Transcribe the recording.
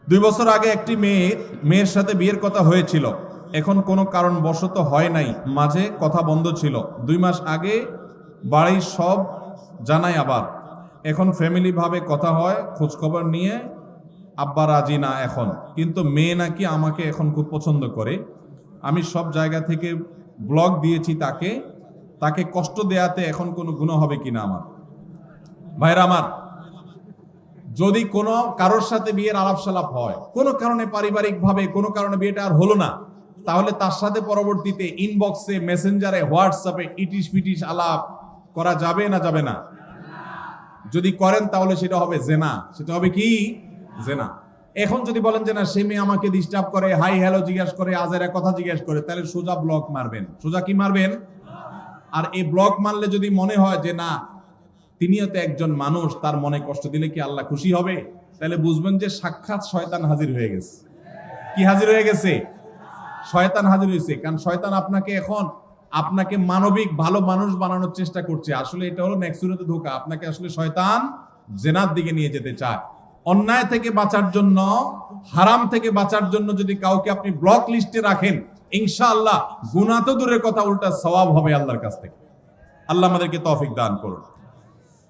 2 বছর আগে একটি মেয়ের সাথে বিয়ের কথা হয়েছিল। এখন কোনো কারণবশত হয় নাই, মাঝে কথা বন্ধ ছিল। 2 মাস আগে বাড়ির সব জানাই আবার। এখন ফ্যামিলি ভাবে কথা হয়, খোঁজখবর নিয়ে আব্বা রাজি না এখন, কিন্তু মেয়ে নাকি আমাকে এখন খুব পছন্দ করে। আমি সব জায়গা থেকে ব্লক দিয়েছি তাকে কষ্ট দেয়াতে এখন কোনো গুনাহ হবে কিনা আমার? ভাইরা আমার, যদি কোনো কারোর সাথে বিয়ের আলাপ সালাপ হয়, কোনো কারণে পারিবারিক ভাবে কোনো কারণে বিয়েটা আর হলো না, তাহলে তার সাথে পরবর্তীতে ইনবক্সে, মেসেঞ্জারে, হোয়াটসঅ্যাপে ইটিশ পিটিশ আলাপ করা যাবে না যাবে না? যদি করেন তাহলে সেটা হবে জেনা। সেটা হবে কি? জেনা। এখন যদি বলেন যে না, সে মেয়ে আমাকে ডিস্টার্ব করে, হাই হ্যালো জিজ্ঞাসা করে, আজের কথা জিজ্ঞাসা করে, তাহলে সোজা ব্লক মারবেন। সোজা কি মারবেন? আর এই ব্লক মারলে যদি মনে হয় যে না, তিনিও তো একজন মানুষ, তার মনে কষ্ট দিলে কি আল্লাহ খুশি হবে, তাহলে বুঝবেন যে সাক্ষাৎ শয়তান হাজির হয়ে গেছে। কি হাজির হয়ে গেছে? শয়তান হাজির হয়েছে। কারণ শয়তান আপনাকে মানবিক ভালো মানুষ বানানোর চেষ্টা করছে। আসলে এটা হলো নেক্সুরাতে ধোঁকা। আপনাকে আসলে শয়তান জেনার দিকে নিয়ে যেতে চায়। অন্যায় থেকে বাঁচার জন্য, হারাম থেকে বাঁচার জন্য যদি কাউকে আপনি ব্লক লিস্টে রাখেন, ইনশাআল্লাহ গুনাহ তো দূরের কথা, উল্টা সওয়াব হবে আল্লাহর কাছ থেকে। আল্লাহ আমাদেরকে তৌফিক দান করুন।